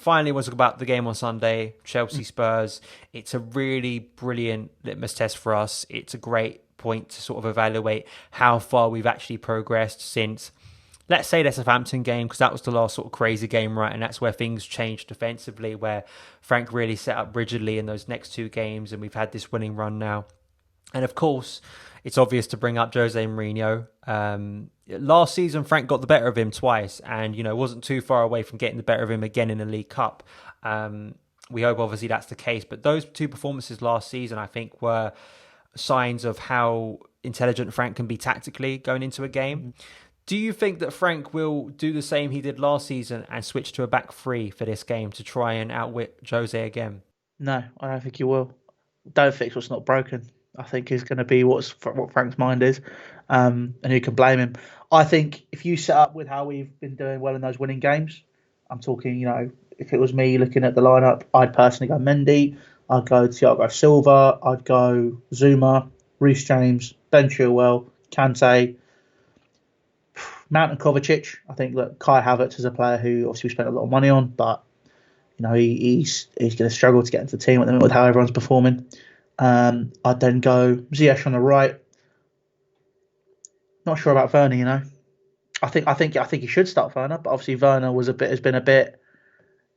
finally, we'll talk about the game on Sunday, Chelsea Spurs. It's a really brilliant litmus test for us. It's a great point to sort of evaluate how far we've actually progressed since, let's say, the Southampton game, because that was the last sort of crazy game, right? And that's where things changed defensively, where Frank really set up rigidly in those next two games, and we've had this winning run now. And of course, it's obvious to bring up Jose Mourinho. Last season, Frank got the better of him twice, and wasn't too far away from getting the better of him again in the League Cup. We hope, obviously, that's the case. But those two performances last season, I think, were signs of how intelligent Frank can be tactically going into a game. Do you think that Frank will do the same he did last season and switch to a back three for this game to try and outwit Jose again? No, I don't think he will. Don't fix what's not broken, I think, is going to be what Frank's mind is, and who can blame him. I think if you set up with how we've been doing well in those winning games, I'm talking, if it was me looking at the lineup, I'd personally go Mendy, I'd go Thiago Silva, I'd go Zuma, Reece James, Ben Chilwell, Kante, Mount and Kovacic. I think that Kai Havertz is a player who obviously we spent a lot of money on, but he's going to struggle to get into the team at the moment with how everyone's performing. I'd then go Ziyech on the right. Not sure about Werner. I think he should start Werner, but obviously Werner has been a bit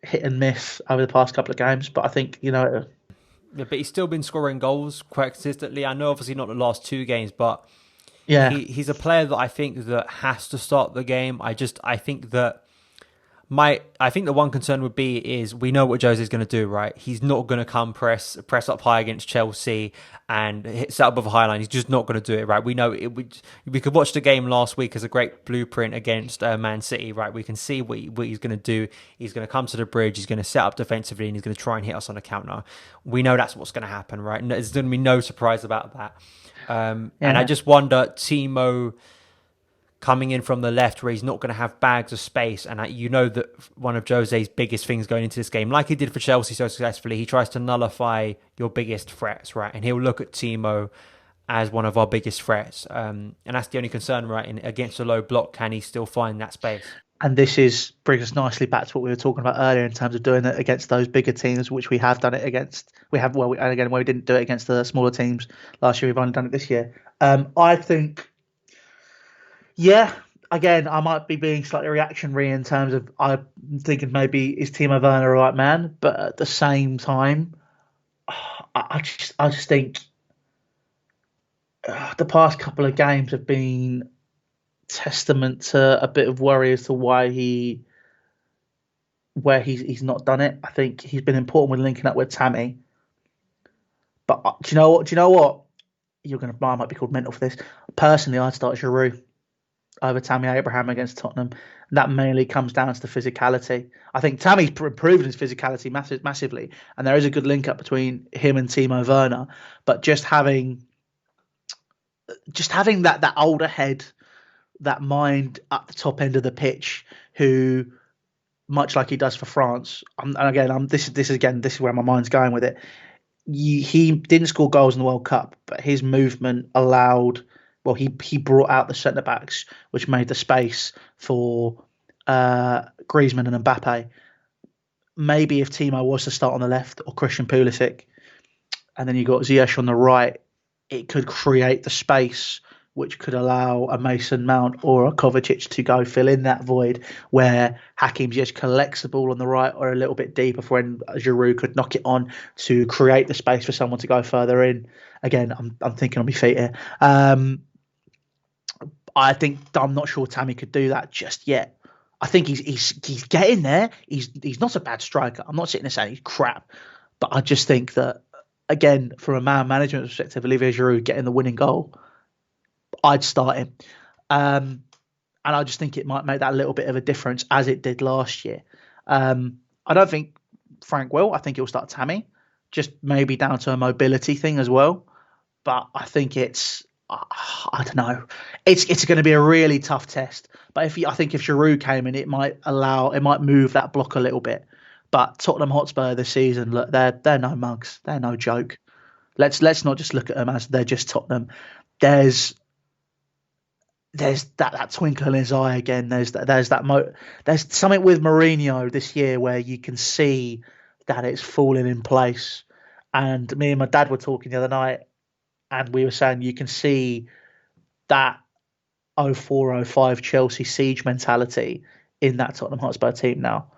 hit and miss over the past couple of games. But I think Yeah, but he's still been scoring goals quite consistently. I know, obviously, not the last two games, but yeah, he's a player that I think that has to start the game. I think that I think the one concern would be is we know what Jose's going to do, right? He's not going to come press up high against Chelsea and set up with a high line. He's just not going to do it, right? We know it. We could watch the game last week as a great blueprint against Man City, right? We can see what he's going to do. He's going to come to the bridge. He's going to set up defensively, and he's going to try and hit us on a counter. We know that's what's going to happen, right? And there's going to be no surprise about that. And I just wonder, Timo coming in from the left where he's not going to have bags of space. And that one of Jose's biggest things going into this game, like he did for Chelsea so successfully, he tries to nullify your biggest threats, right? And he'll look at Timo as one of our biggest threats. And that's the only concern, right? And against a low block, can he still find that space? And brings us nicely back to what we were talking about earlier in terms of doing it against those bigger teams, which we have done it against. And again, where we didn't do it against the smaller teams last year, we've only done it this year. I think, again, I might be being slightly reactionary in terms of I'm thinking maybe is Timo Werner the right man, but at the same time, I just think the past couple of games have been testament to a bit of worry as to why he's not done it. I think he's been important with linking up with Tammy, but do you know what? I might be called mental for this. Personally, I'd start Giroud over Tammy Abraham against Tottenham. That mainly comes down to the physicality. I think Tammy's improved his physicality massively, and there is a good link up between him and Timo Werner. But just having that older head, that mind at the top end of the pitch, who, much like he does for France, this is where my mind's going with it. He didn't score goals in the World Cup, but his movement allowed. Well, he brought out the centre backs, which made the space for Griezmann and Mbappe. Maybe if Timo was to start on the left, or Christian Pulisic, and then you got Ziyech on the right, it could create the space which could allow a Mason Mount or a Kovacic to go fill in that void where Hakim Ziyech collects the ball on the right or a little bit deeper for when Giroud could knock it on to create the space for someone to go further in. Again, I'm thinking on my feet here. I'm not sure Tammy could do that just yet. I think he's getting there. He's not a bad striker. I'm not sitting there saying he's crap, but I just think that, again, from a man management perspective, Olivier Giroud getting the winning goal, I'd start him. And I just think it might make that little bit of a difference as it did last year. I don't think Frank will. I think he'll start Tammy, just maybe down to a mobility thing as well. But I think I don't know. It's going to be a really tough test. But I think if Giroud came in, it might move that block a little bit. But Tottenham Hotspur this season, look, they're no mugs. They're no joke. Let's not just look at them as they're just Tottenham. There's there's that twinkle in his eye again. There's something with Mourinho this year where you can see that it's falling in place. And me and my dad were talking the other night, and we were saying you can see that 04-05 Chelsea siege mentality in that Tottenham Hotspur team now.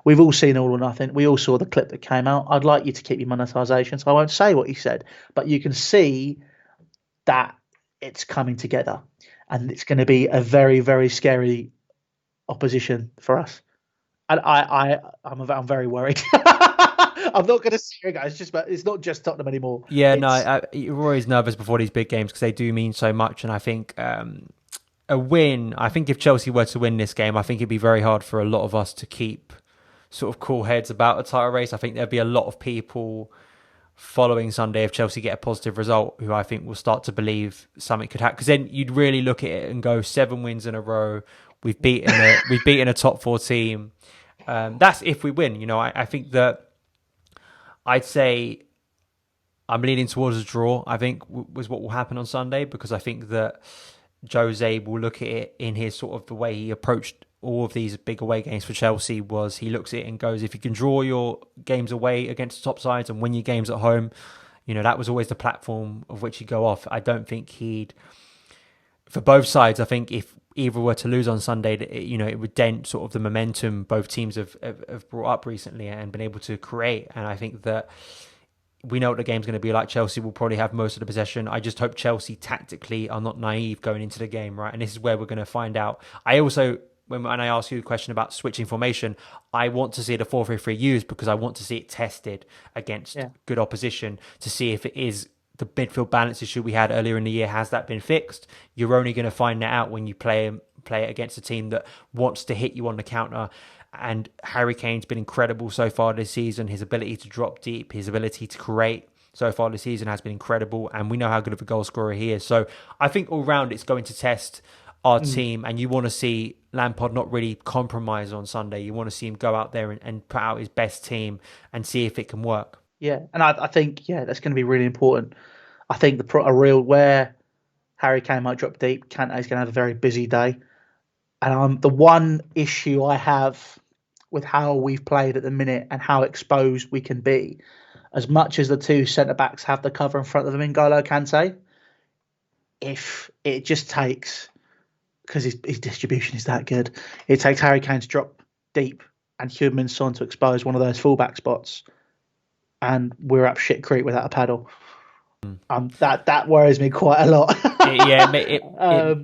We've all seen All or Nothing. We all saw the clip that came out. I'd like you to keep your monetisation, so I won't say what he said, but you can see that it's coming together, and it's going to be a very, very scary opposition for us. And I'm very worried. I'm not going to say, guys. It's not just Tottenham anymore. Yeah, no, you're always nervous before these big games because they do mean so much. And I think a win, I think if Chelsea were to win this game, I think it'd be very hard for a lot of us to keep sort of cool heads about a title race. I think there'd be a lot of people following Sunday if Chelsea get a positive result who I think will start to believe something could happen. Because then you'd really look at it and go, 7 wins in a row. We've beaten a top 4 team. That's if we win. I think that I'd say I'm leaning towards a draw, I think, was what will happen on Sunday, because I think that Jose will look at it in his sort of the way he approached all of these big away games for Chelsea. Was he looks at it and goes, if you can draw your games away against the top sides and win your games at home, that was always the platform of which he'd go off. I don't think for both sides, I think if either were to lose on Sunday, it would dent sort of the momentum both teams have brought up recently and been able to create. And I think that we know what the game's going to be like. Chelsea will probably have most of the possession. I just hope Chelsea tactically are not naive going into the game, right? And this is where we're going to find out. I also, when I ask you a question about switching formation, I want to see the 4-3-3 used because I want to see it tested against good opposition to see if it is the midfield balance issue we had earlier in the year. Has that been fixed? You're only going to find that out when you play it against a team that wants to hit you on the counter. And Harry Kane's been incredible so far this season. His ability to drop deep, his ability to create so far this season has been incredible. And we know how good of a goal scorer he is. So I think all round it's going to test our team. And you want to see Lampard not really compromise on Sunday. You want to see him go out there and put out his best team and see if it can work. Yeah, and I think that's going to be really important. I think where Harry Kane might drop deep, Kante's going to have a very busy day. And the one issue I have with how we've played at the minute and how exposed we can be, as much as the two centre-backs have the cover in front of them in N'Golo Kante, if it just takes, because his distribution is that good, it takes Harry Kane to drop deep and Heung-min Son to expose one of those fullback spots, and we're up shit creek without a paddle. That worries me quite a lot.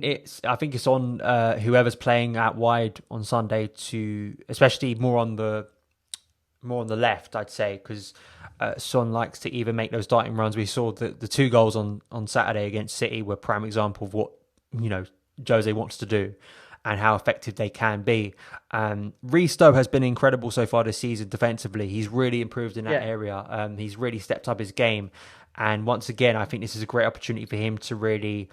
It's. I think it's on whoever's playing out wide on Sunday to, especially more on the left, I'd say, because Son likes to even make those darting runs. We saw the 2 goals on Saturday against City were prime example of what Jose wants to do and how effective they can be. Risto has been incredible so far this season defensively. He's really improved in that area. He's really stepped up his game. And once again, I think this is a great opportunity for him to really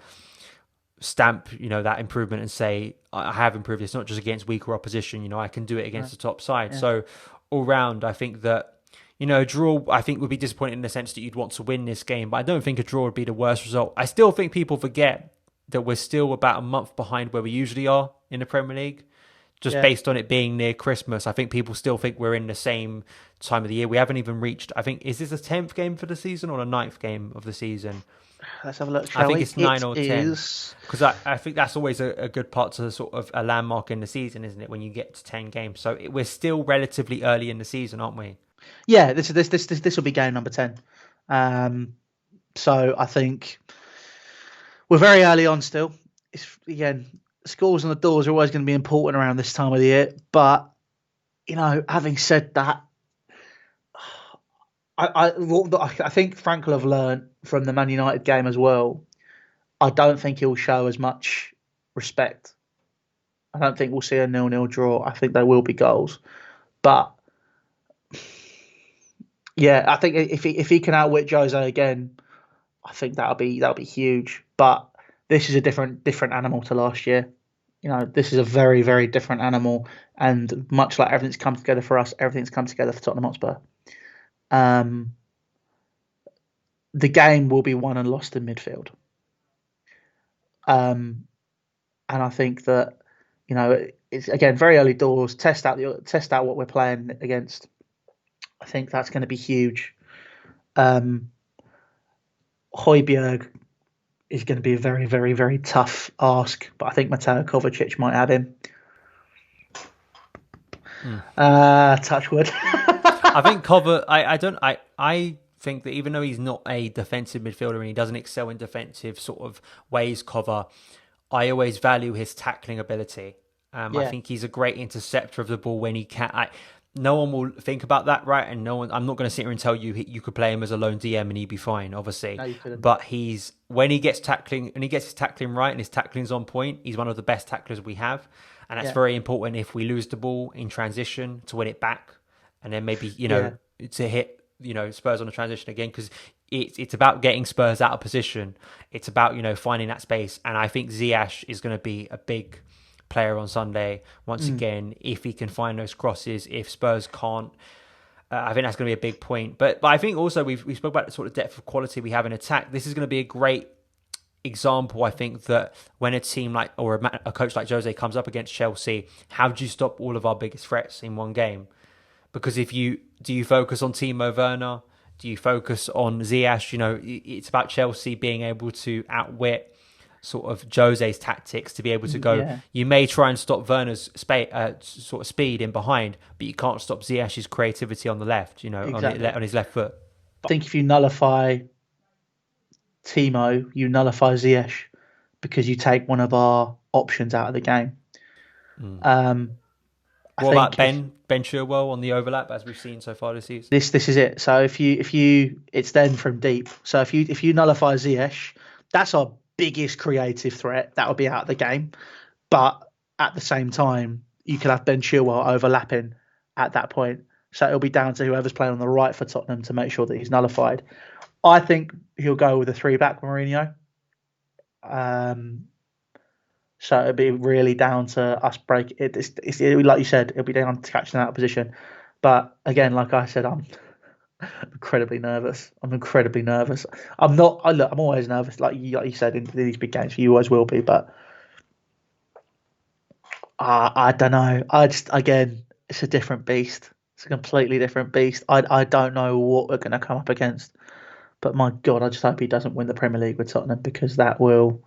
stamp, that improvement and say, I have improved. It's not just against weaker opposition. I can do it against the top side. Yeah. So all round, I think that, a draw, I think would be disappointing in the sense that you'd want to win this game. But I don't think a draw would be the worst result. I still think people forget that we're still about a month behind where we usually are in the Premier League. Just based on it being near Christmas, I think people still think we're in the same time of the year. We haven't even reached, I think, is this the 10th game for the season or the 9th game of the season? Let's have a look. I think it's 9 or 10. Because I think that's always a good part to sort of a landmark in the season, isn't it? When you get to 10 games. So we're still relatively early in the season, aren't we? Yeah, this will be game number 10. So I think we're very early on still. It's, again, scores on the doors are always going to be important around this time of the year. But, having said that, I think Frank will have learned from the Man United game as well. I don't think he'll show as much respect. I don't think we'll see a 0-0 draw. I think there will be goals. But, yeah, I think if he can outwit Jose again, I think that'll be huge. But this is a different animal to last year. This is a very, very different animal. And much like everything's come together for us, everything's come together for Tottenham Hotspur. The game will be won and lost in midfield. and I think that it's again very early doors. Test out what we're playing against. I think that's going to be huge. Højbjerg is going to be a very, very, very tough ask, but I think Mateo Kovacic might have him. Touch wood. I think I think that even though he's not a defensive midfielder and he doesn't excel in defensive sort of ways, I always value his tackling ability. I think he's a great interceptor of the ball when he can. No one will think about that, right? And I'm not going to sit here and tell you you could play him as a lone DM and he'd be fine, obviously. No, you couldn't. But when he gets his tackling right and his tackling's on point, he's one of the best tacklers we have. And that's very important if we lose the ball in transition to win it back. And then maybe, to hit, Spurs on the transition again, because it's about getting Spurs out of position. It's about, finding that space. And I think Ziyech is going to be a big player on Sunday once again, if he can find those crosses. If Spurs can't, I think that's going to be a big point. But I think also we spoke about the sort of depth of quality we have in attack. This is going to be a great example, I think, that when a team or a coach like Jose comes up against Chelsea, how do you stop all of our biggest threats in one game? Because do you focus on Timo Werner? Do you focus on Ziyech? It's about Chelsea being able to outwit sort of Jose's tactics to be able to go. Yeah. You may try and stop Werner's sort of speed in behind, but you can't stop Ziyech's creativity on the left. Exactly. on his left foot. I think if you nullify Timo, you nullify Ziyech because you take one of our options out of the game. What about Ben Chilwell on the overlap, as we've seen so far this season? This is it. So if you it's then from deep. So if you nullify Ziyech, that's our biggest creative threat. That will be out of the game. But at the same time, you could have Ben Chilwell overlapping at that point. So it'll be down to whoever's playing on the right for Tottenham to make sure that he's nullified. I think he'll go with a 3-back Mourinho. So it'll be really down to us break it. It's like you said, it'll be down to catching that position. But again, like I said, I'm incredibly nervous. I'm always nervous. Like you said, in these big games, you always will be. But I don't know. It's a different beast. It's a completely different beast. I don't know what we're going to come up against. But my God, I just hope he doesn't win the Premier League with Tottenham, because that will,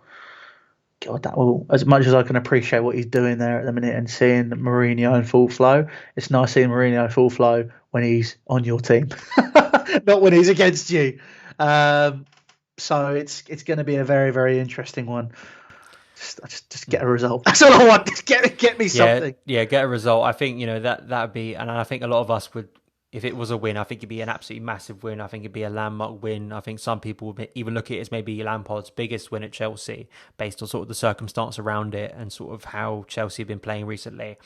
as much as I can appreciate what he's doing there at the minute and seeing Mourinho in full flow, it's nice seeing Mourinho full flow when he's on your team, not when he's against you. So it's going to be a very, very interesting one. Just get a result. That's all I want. Just get me something. Yeah, get a result. I think that would be, and I think a lot of us would. If it was a win, I think it'd be an absolutely massive win. I think it'd be a landmark win. I think some people would even look at it as maybe Lampard's biggest win at Chelsea, based on sort of the circumstance around it and sort of how Chelsea have been playing recently.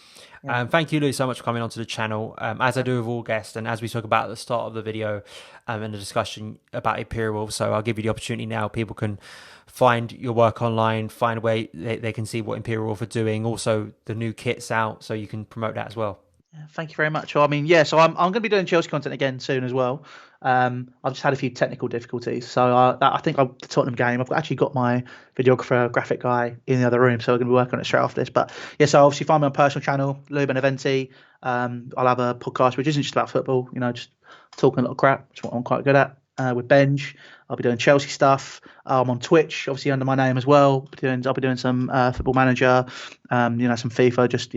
Yeah. Thank you, Louis, so much for coming onto the channel. As I do with all guests, and as we talk about at the start of the video and the discussion about Imperial, so I'll give you the opportunity now. People can find your work online, find a way they can see what Imperial are doing. Also, the new kit's out, so you can promote that as well. Thank you very much. So I'm going to be doing Chelsea content again soon as well. I've just had a few technical difficulties. So I think the Tottenham game, I've actually got my videographer, graphic guy in the other room, so we're going to be working on it straight after this. But yeah, so obviously find me on personal channel, Louis Beneventi. I'll have a podcast which isn't just about football, just talking a lot of crap, which is what I'm quite good at. With Benj, I'll be doing Chelsea stuff. I'm on Twitch, obviously under my name as well. I'll be doing some Football Manager, some FIFA, just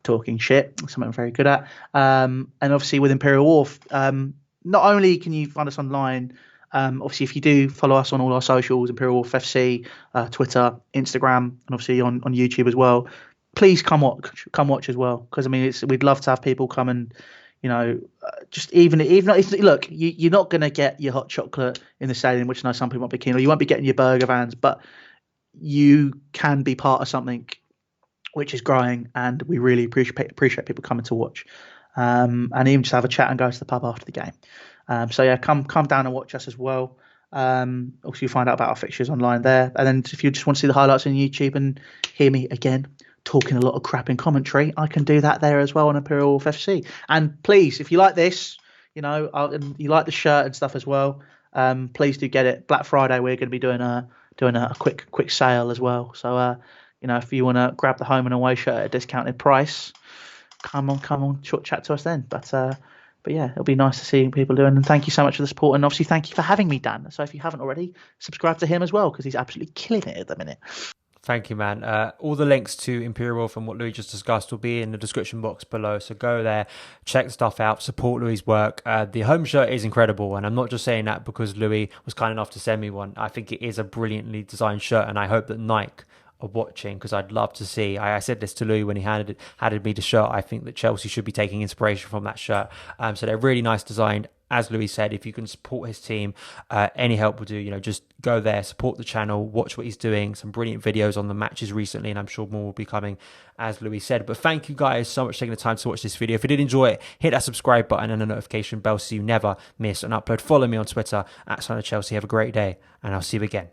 talking shit, something I'm very good at. And obviously with Imperial Wharf, not only can you find us online, obviously if you do follow us on all our socials, Imperial Wharf FC, Twitter, Instagram, and obviously on YouTube as well. Please come watch as well, because we'd love to have people come and. Just even look, you're not going to get your hot chocolate in the stadium, which I know some people might be keen, or you won't be getting your burger vans, but you can be part of something which is growing, and we really appreciate people coming to watch, and even just have a chat and go to the pub after the game. So yeah, come down and watch us as well. Also, you find out about our fixtures online there, and then if you just want to see the highlights on YouTube and hear me again talking a lot of crap in commentary, I can do that there as well on Imperial Wharf FC. And please, if you like this, you like the shirt and stuff as well, please do get it. Black Friday, we're going to be doing a quick sale as well. So if you want to grab the home and away shirt at a discounted price, come on, short chat to us then. But yeah, it'll be nice to see people doing. And thank you so much for the support. And obviously, thank you for having me, Dan. So if you haven't already, subscribe to him as well, because he's absolutely killing it at the minute. Thank you, man. All the links to Imperial from what Louis just discussed will be in the description box below. So go there, check the stuff out, support Louis' work. The home shirt is incredible. And I'm not just saying that because Louis was kind enough to send me one. I think it is a brilliantly designed shirt. And I hope that Nike are watching, because I'd love to see. I said this to Louis when he handed me the shirt. I think that Chelsea should be taking inspiration from that shirt. So they're really nice design. As Louis said, if you can support his team, any help will do. Just go there, support the channel, watch what he's doing. Some brilliant videos on the matches recently, and I'm sure more will be coming, as Louis said. But thank you guys so much for taking the time to watch this video. If you did enjoy it, hit that subscribe button and the notification bell so you never miss an upload. Follow me on Twitter @SonofChelsea. Have a great day, and I'll see you again.